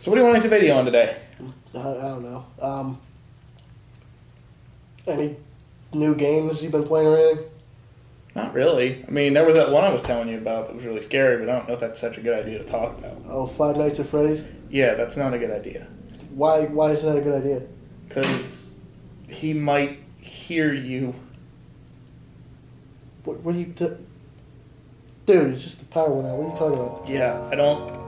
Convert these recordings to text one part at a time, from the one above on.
So what do you want to make the video on today? I don't know. Any new games you've been playing or anything? Not really. I mean, there was that one I was telling you about that was really scary, but I don't know if that's such a good idea to talk about. Oh, Five Nights at Freddy's? Yeah, that's not a good idea. Why is that a good idea? Because he might hear you. What are you... Dude, it's just the power went out. What are you talking about? Yeah, I don't...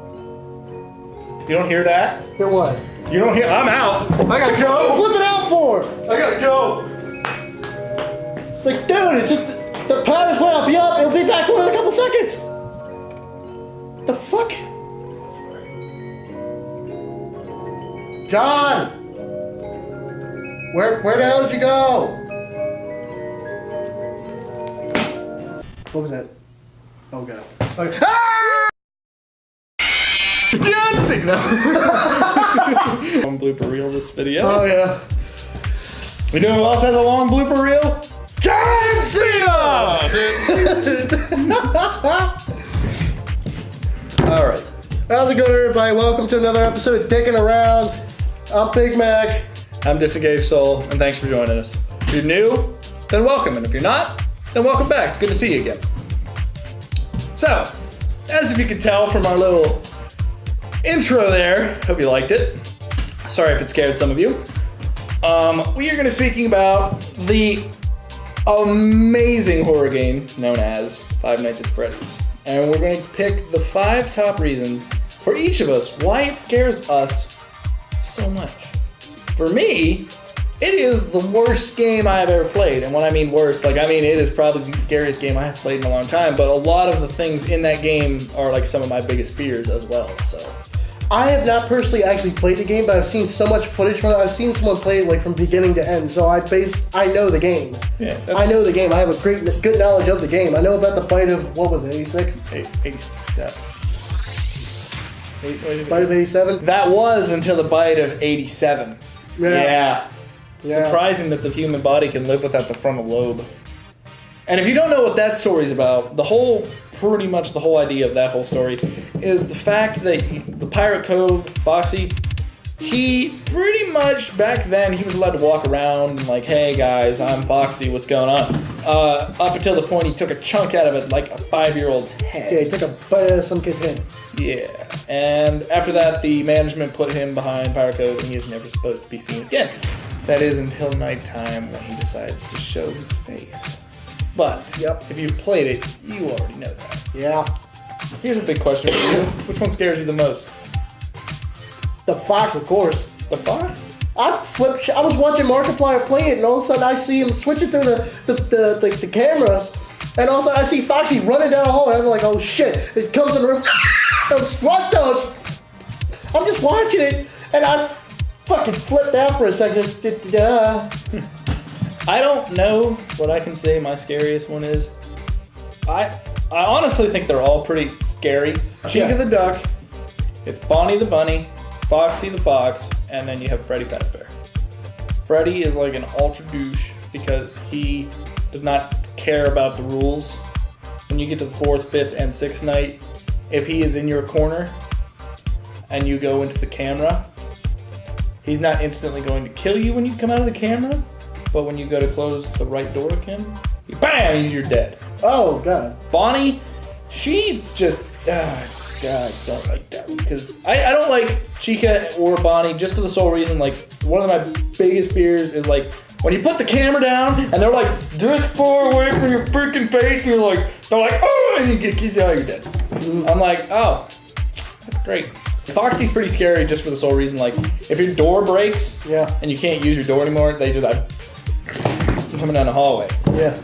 You don't hear that? Hear what? You don't hear... I'm out! I gotta go! Flip it out for! I gotta go! It's like, dude, it's just... The power just went out. Be up. It'll be back in a couple seconds. The fuck? John! Where the hell did you go? What was that? Oh god. Okay. Ah! John Cena! Long blooper reel this video. Oh yeah. We know who else has a long blooper reel? John Cena! Alright. How's it going, everybody? Welcome to another episode of Dickin Around. I'm Big-Mac. I'm DisengagedSoul, and thanks for joining us. If you're new, then welcome, and if you're not, then welcome back. It's good to see you again. So, as if you could tell from our little intro there, hope you liked it. Sorry if it scared some of you. We are going to be speaking about the amazing horror game known as Five Nights at Freddy's. And we're going to pick the 5 top reasons for each of us why it scares us so much. For me, it is the worst game I have ever played. And when I mean worst, it is probably the scariest game I have played in a long time. But a lot of the things in that game are like some of my biggest fears as well, so. I have not personally actually played the game, but I've seen so much footage from it. I've seen someone play it like from beginning to end, so I know the game. Yeah, I know the game. I have a good knowledge of the game. I know about the bite of, what was it, 86? 87. Bite of 87? That was until the bite of 87. Yeah. It's surprising that the human body can live without the frontal lobe. And if you don't know what that story's about, pretty much the whole idea of that whole story is the fact that the Pirate Cove, Foxy, he pretty much, back then, he was allowed to walk around and like, hey guys, I'm Foxy, what's going on? Up until the point he took a chunk out of it like a 5-year-old's head. Yeah, he took a bite out of some kid's head. Yeah, and after that, the management put him behind Pirate Cove and he is never supposed to be seen again. That is until nighttime when he decides to show his face. But, if you've played it, you already know that. Yeah. Here's a big question for you. Which one scares you the most? The fox, of course. The fox? I was watching Markiplier play it, and all of a sudden I see him switching through the cameras, and all of a sudden I see Foxy running down the hall, and I'm like, oh shit. It comes in the room, I'm just watching it, and I fucking flipped out for a second. I don't know what I can say my scariest one is. I honestly think they're all pretty scary. Chica the Duck, it's Bonnie the Bunny, Foxy the Fox, and then you have Freddy Fazbear. Freddy is like an ultra douche because he does not care about the rules. When you get to the 4th, 5th, and 6th night, if he is in your corner and you go into the camera, he's not instantly going to kill you when you come out of the camera. But when you go to close the right door again, bam, you're dead. Oh, God. Bonnie, she just, God, don't like that. Because I don't like Chica or Bonnie just for the sole reason, like, one of my biggest fears is, like, when you put the camera down and they're, like, this far away from your freaking face, and they're like, oh, and you get kicked out, you're dead. I'm like, oh, that's great. Foxy's pretty scary just for the sole reason, like, if your door breaks and you can't use your door anymore, they just, like, coming down the hallway. Yeah.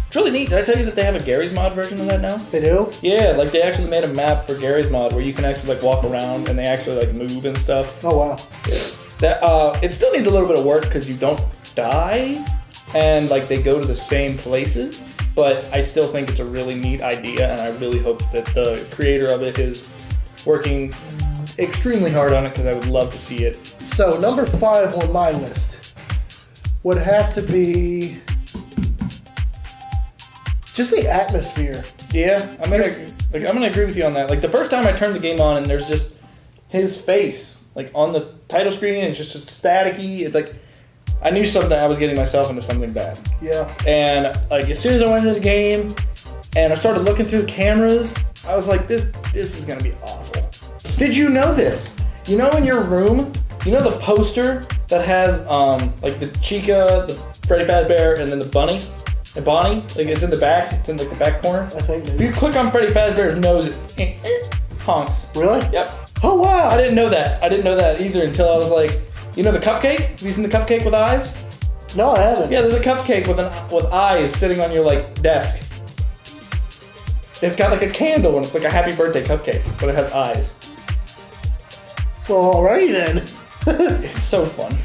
It's really neat. Did I tell you that they have a Gary's Mod version of that now? They do? Yeah, like they actually made a map for Gary's Mod where you can actually like walk around and they actually like move and stuff. Oh wow. Yeah. That it still needs a little bit of work because you don't die and like they go to the same places, but I still think it's a really neat idea and I really hope that the creator of it is working extremely hard on it because I would love to see it. So number 5 on my list would have to be just the atmosphere. Yeah, I'm gonna agree with you on that. Like the first time I turned the game on and there's just his face like on the title screen, and it's just staticky. It's like I knew something. I was getting myself into something bad. Yeah. And like as soon as I went into the game, and I started looking through the cameras, I was like, this is gonna be awful. Did you know this? You know in your room, you know the poster that has like the Chica, the Freddy Fazbear, and then the Bunny? And Bonnie? Like it's in the back, it's in like the back corner. I think maybe. If you click on Freddy Fazbear's nose, it honks. Really? Yep. Oh wow. I didn't know that. I didn't know that either until I was like, you know the cupcake? Have you seen the cupcake with eyes? No, I haven't. Yeah, there's a cupcake with eyes sitting on your like desk. It's got like a candle and it's like a happy birthday cupcake, but it has eyes. Well, alrighty then. It's so fun.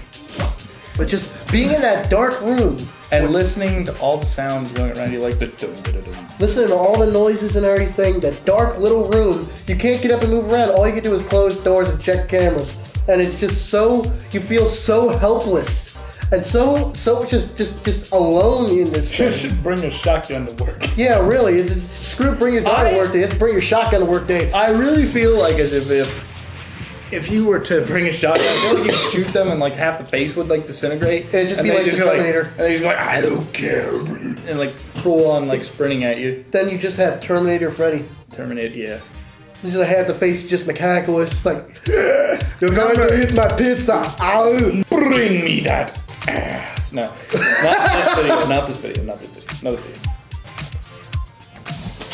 But just being in that dark room and listening to all the sounds going around you, like the dum-da-da-dum. listening to all the noises and everything, that dark little room, you can't get up and move around. All you can do is close doors and check cameras. And it's just so, you feel so helpless. And so just alone in this You thing. should bring a shotgun to work. Yeah, really. It's screw bring your gun to work day. You have to bring your shotgun to work day. I really feel like as if you were to bring a shotgun, I feel like you shoot them and like half the face would like disintegrate. It'd just and be they like the Terminator. and they just go like, I don't care. And like full on like sprinting at you. Then you just have Terminator Freddy. Terminate, yeah. Just half the face just mechanical. It's just like, you're going to eat my pizza. Ow. Bring me that ass. No, not this video, not this video, not this video. Another video.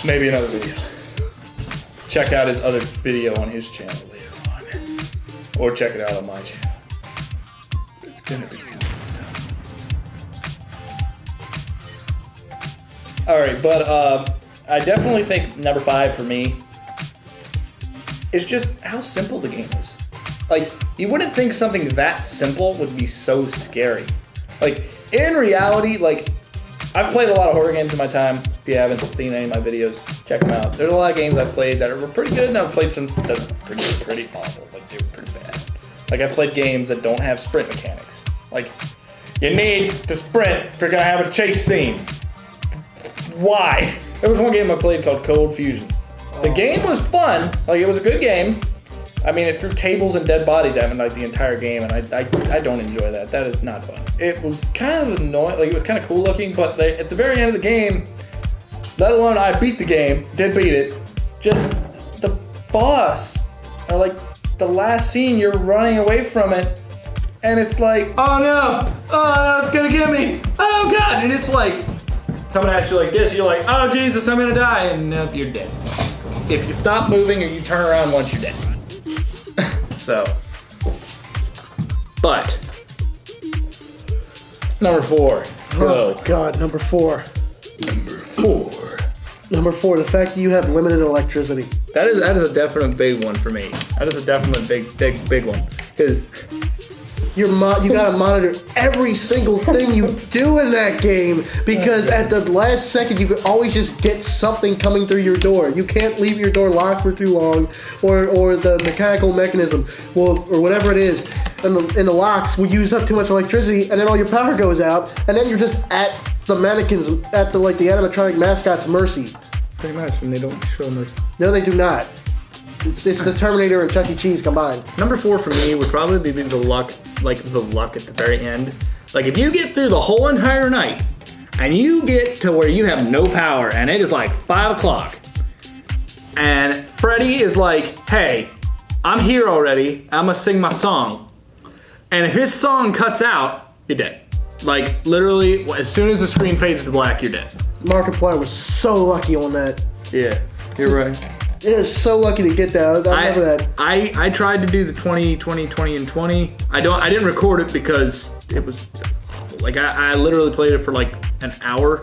Maybe another video. Check out his other video on his channel later on. Or check it out on my channel. It's gonna be some good stuff. Alright, but I definitely think number 5 for me is just how simple the game is. Like, you wouldn't think something that simple would be so scary. Like, in reality, like, I've played a lot of horror games in my time. If you haven't seen any of my videos, check them out. There's a lot of games I've played that were pretty good, and I've played some that were pretty awful. Like, they were pretty bad. Like, I've played games that don't have sprint mechanics. Like, you need to sprint if you're gonna have a chase scene. Why? There was one game I played called Cold Fusion. The game was fun. Like, it was a good game. I mean, it threw tables and dead bodies at me like the entire game, and I don't enjoy that. That is not fun. It was kind of annoying. Like, it was kind of cool looking, but at the very end of the game, let alone I beat the game, did beat it, just the boss, or like the last scene, you're running away from it, and it's like, oh no, it's gonna get me, oh god, and it's like coming at you like this. You're like, oh Jesus, I'm gonna die, and nope, you're dead. If you stop moving or you turn around once, you're dead. So, but number 4. Go. Oh God, number 4. Number 4. The fact that you have limited electricity. That is a definite big one for me. That is a definite big one. Because you gotta monitor every single thing you do in that game, because at the last second you can always just get something coming through your door. You can't leave your door locked for too long, or the mechanical mechanism, or whatever it is, and the locks will use up too much electricity, and then all your power goes out, and then you're just at the mannequins, at the animatronic mascot's mercy. pretty much, and they don't show mercy. No, they do not. It's the Terminator and Chuck E. Cheese combined. Number 4 for me would probably be the luck at the very end. Like, if you get through the whole entire night, and you get to where you have no power, and it is like 5 o'clock, and Freddy is like, hey, I'm here already, I'm gonna sing my song. And if his song cuts out, you're dead. Like, literally, as soon as the screen fades to black, you're dead. Markiplier was so lucky on that. Yeah, you're right. It was so lucky to get that. I remember that. I tried to do the 20, 20, 20, and 20. I didn't record it because it was awful. Like, I literally played it for like an hour.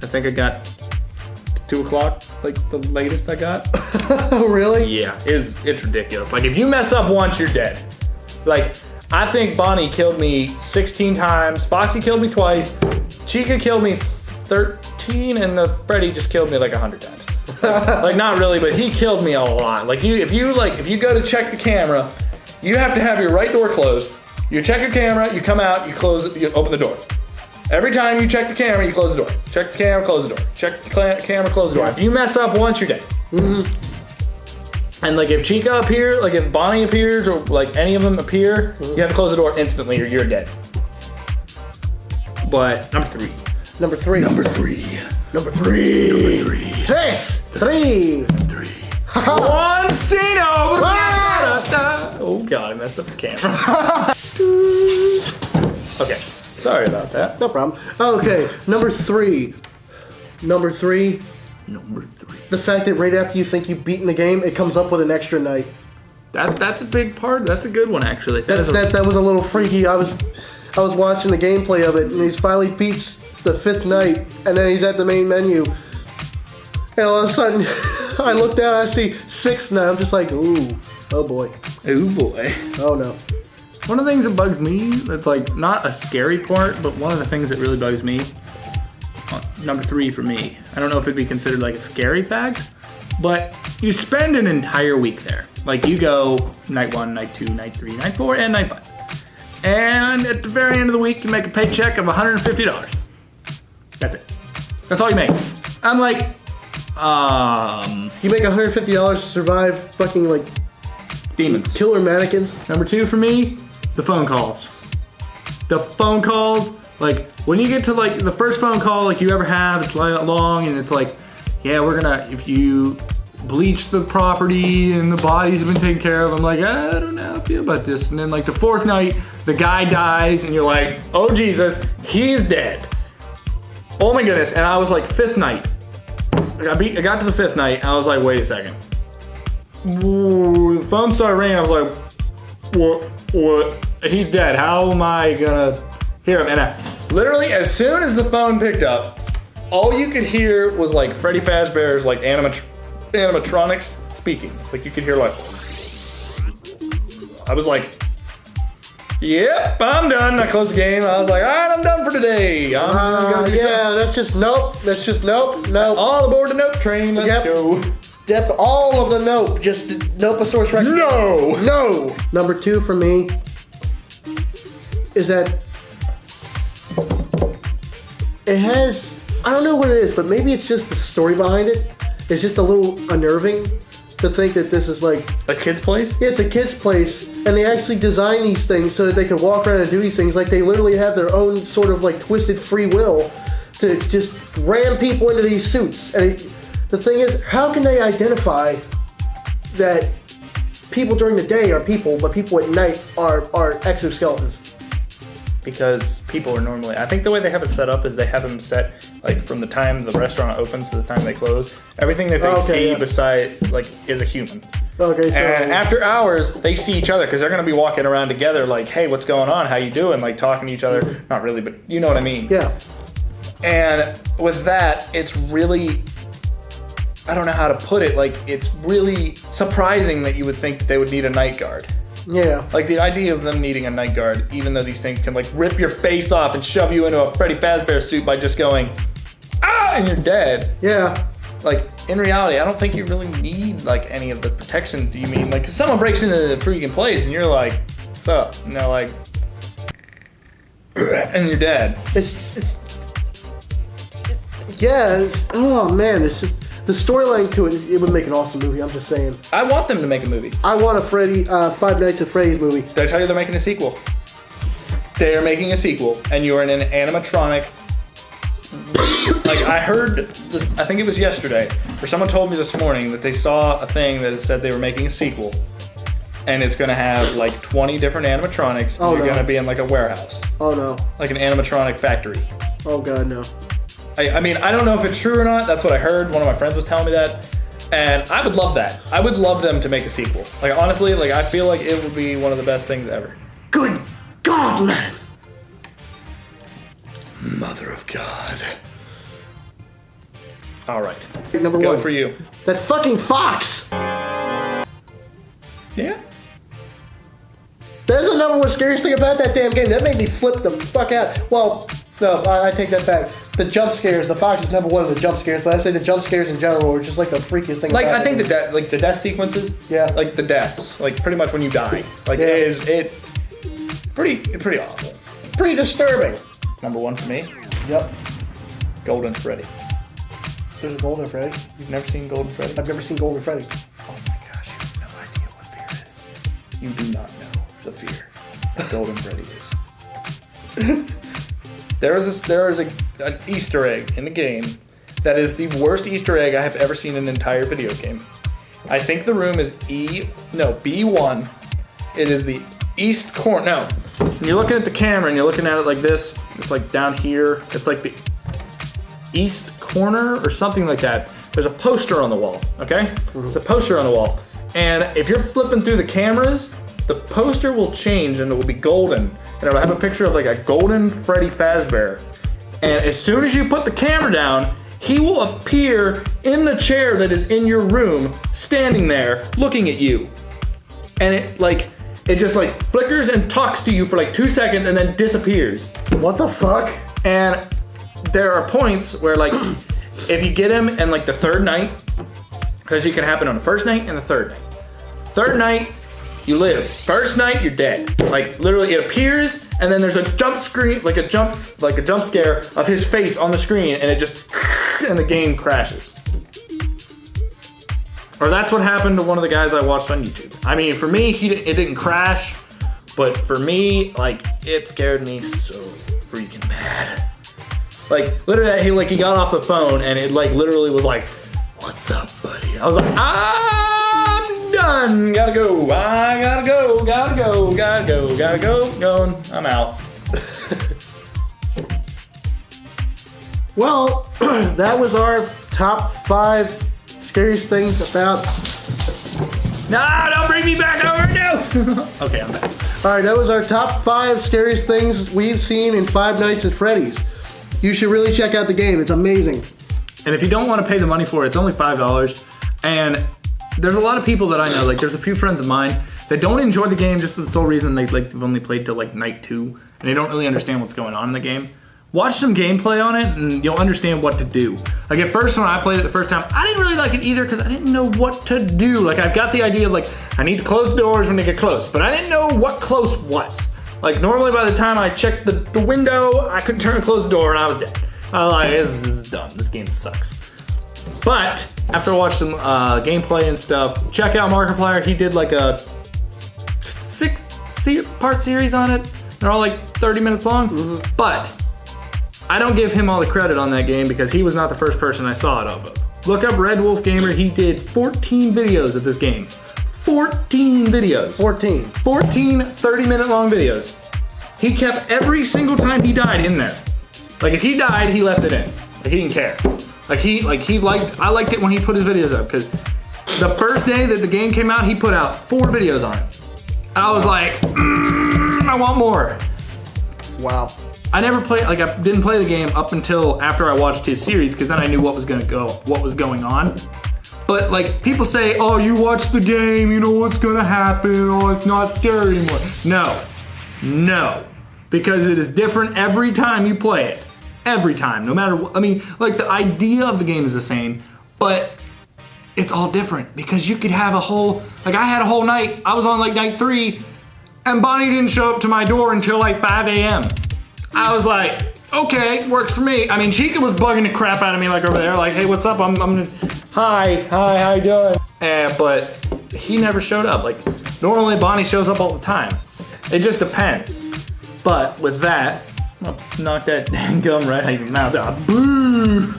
I think I got 2 o'clock, like the latest I got. Oh, really? Yeah, it's ridiculous. Like, if you mess up once, you're dead. Like, I think Bonnie killed me 16 times, Foxy killed me twice, Chica killed me 13, and the Freddy just killed me like 100 times. Like, not really, but he killed me a lot. Like, if you go to check the camera, you have to have your right door closed. You check your camera, you come out, you close it, you open the door. Every time you check the camera, you close the door. Check the camera, close the door. Check the camera, close the door. If you mess up once, you're dead. Mm-hmm. And like if Chica appears, like if Bonnie appears, or like any of them appear, you have to close the door instantly or you're dead. But number three. Number three. Tres. Three. One Cino. Oh god, I messed up the camera. Okay, sorry about that. No problem. Okay, number three. The fact that right after you think you've beaten the game, it comes up with an extra night. That's a big part. That's a good one, actually. That was a little freaky. I was watching the gameplay of it, and he finally beats the 5th night, and then he's at the main menu. And all of a sudden, I look down, I see 6th night. I'm just like, ooh, oh boy. Ooh boy. Oh no. One of the things that bugs me, that's like not a scary part, but one of the things that really bugs me, number 3 for me. I don't know if it'd be considered like a scary fact, but you spend an entire week there. Like you go night 1, night 2, night 3, night 4, and night 5. And at the very end of the week, you make a paycheck of $150. That's it. That's all you make. I'm like, you make $150 to survive fucking like demons. Killer mannequins. Number 2 for me, the phone calls. The phone calls, like when you get to like the first phone call like you ever have, it's long and it's like, yeah, we're gonna, if you bleach the property and the bodies have been taken care of, I'm like, I don't know how I feel about this. And then like the 4th night, the guy dies and you're like, oh Jesus, he's dead. Oh my goodness. And I was like, 5th night. I got to the 5th night and I was like, wait a second. Ooh, the phone started ringing. I was like, what? He's dead. How am I gonna hear him? And literally, as soon as the phone picked up, all you could hear was like Freddy Fazbear's like animatronics speaking. Like you could hear like, I was like, yep, I'm done. I closed the game. I was like, all right, I'm done for today. That's just nope. All aboard the nope train. Let's go. Yep, all of the nope. Just Noposaurus Rex. No. Number 2 for me is that it has, I don't know what it is, but maybe it's just the story behind it. It's just a little unnerving to think that this is like a kid's place? Yeah, it's a kid's place, and they actually design these things so that they can walk around and do these things. Like they literally have their own sort of like twisted free will to just ram people into these suits. And the thing is, how can they identify that people during the day are people, but people at night are exoskeletons? Because people are normally, I think the way they have it set up is they have them set like from the time the restaurant opens to the time they close. Everything that they see beside like is a human. Okay, so and after hours they see each other because they're gonna be walking around together like, hey, what's going on? How you doing? Like talking to each other. Not really, but you know what I mean. Yeah. And with that, it's really, I don't know how to put it. Like it's really surprising that you would think that they would need a night guard. Yeah. Like the idea of them needing a night guard, even though these things can like rip your face off and shove you into a Freddy Fazbear suit by just going, ah, and you're dead. Yeah. Like in reality, I don't think you really need like any of the protection. Do you mean like, 'cause someone breaks into the freaking place and you're like, what's up? And they're like, and you're dead. Oh man, it's just, the storyline to it would make an awesome movie, I'm just saying. I want them to make a movie. I want a Freddy, Five Nights at Freddy's movie. Did I tell you they're making a sequel? They are making a sequel, and you're in an animatronic. Like, I heard this, I think it was yesterday, or someone told me this morning that they saw a thing that said they were making a sequel. And it's gonna have like 20 different animatronics, and you're gonna be in like a warehouse. Oh no. Like an animatronic factory. Oh god, no. I mean, I don't know if it's true or not. That's what I heard. One of my friends was telling me that. And I would love that. I would love them to make a sequel. Like, honestly, like, I feel like it would be one of the best things ever. Good God, man. Mother of God. All right. Number 1. Go for you. That fucking fox. Yeah. There's the number 1 scariest thing about that damn game. That made me flip the fuck out. Well, no, I take that back. The jump scares, the fox is number 1 of the jump scares, but I say the jump scares in general are just like the freakiest thing. Like, I think the death sequences. Yeah. Like the deaths, like pretty much when you die. Like it pretty awful. Pretty disturbing. Number 1 for me. Yep. Golden Freddy. There's a Golden Freddy. You've never seen Golden Freddy? I've never seen Golden Freddy. Oh my gosh, you have no You do not know the fear that Golden Freddy is. There is an Easter egg in the game that is the worst Easter egg I have ever seen in an entire video game. I think the room is B1. It is the east corner. No, when you're looking at the camera and you're looking at it like this, it's like down here. It's like the east corner or something like that. There's a poster on the wall, okay? There's a poster on the wall. And if you're flipping through the cameras, the poster will change and it will be golden. And it'll have a picture of like a golden Freddy Fazbear. And as soon as you put the camera down, he will appear in the chair that is in your room, standing there, looking at you. And it just like flickers and talks to you for like 2 seconds and then disappears. What the fuck? And there are points where like, if you get him in like the third night, because it can happen on the first night and the third night. Third night, you live. First night, you're dead. Like literally, it appears, and then there's a jump screen, like a jump scare of his face on the screen, and it just, and the game crashes. Or that's what happened to one of the guys I watched on YouTube. I mean, for me, it didn't crash, but for me, like it scared me so freaking bad. Like literally, he got off the phone, and it like literally was like, "What's up, buddy?" I was like, I'm done. Gotta go. I gotta go. Gotta go. Gotta go. Gotta go. Going. I'm out. Well, that was our top 5 scariest things about. No, don't bring me back over now. Okay, I'm back. All right, that was our top 5 scariest things we've seen in Five Nights at Freddy's. You should really check out the game. It's amazing. And if you don't want to pay the money for it, it's only $5. And there's a lot of people that I know, like there's a few friends of mine that don't enjoy the game just for the sole reason they've only played till like night 2 and they don't really understand what's going on in the game. Watch some gameplay on it and you'll understand what to do. Like at first when I played it the first time, I didn't really like it either because I didn't know what to do. Like I've got the idea of like, I need to close the doors when they get close, but I didn't know what close was. Like normally by the time I checked the window, I couldn't turn and close the door and I was dead. I was like, this is dumb, this game sucks. But after I watched some gameplay and stuff, check out Markiplier. He did like a 6-part series on it. They're all like 30 minutes long, but I don't give him all the credit on that game because he was not the first person I saw it off of. Look up Red Wolf Gamer, he did 14 videos of this game. 14 videos. 14 30-minute long videos. He kept every single time he died in there. Like if he died, he left it in. Like he didn't care. I liked it when he put his videos up because the first day that the game came out, he put out 4 videos on it. I was like, I want more. Wow. I didn't play the game up until after I watched his series because then I knew what was going on. But like people say, oh, you watch the game, you know what's gonna happen, oh, it's not scary anymore. No, because it is different every time you play it. Every time, no matter what. I mean, like the idea of the game is the same, but it's all different because you could have I had a whole night, I was on like night 3 and Bonnie didn't show up to my door until like 5 a.m. I was like, okay, works for me. I mean, Chica was bugging the crap out of me like over there, like, hey, what's up? Hi, how you doing? But he never showed up. Like, normally Bonnie shows up all the time. It just depends. But with that, I'm gonna knock that dang gum right out of your mouth. Boo!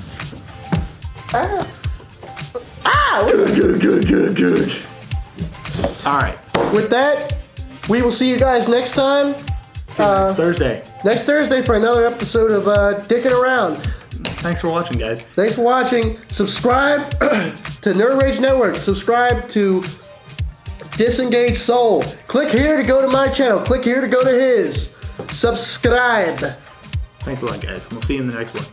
Good. All right. With that, we will see you guys next time. Next Thursday. Next Thursday for another episode of Dickin' Around. Thanks for watching, guys. Thanks for watching. Subscribe to Nerd Rage Network. Subscribe to DisengagedSoul. Click here to go to my channel. Click here to go to his. Subscribe. Thanks a lot, guys. We'll see you in the next one.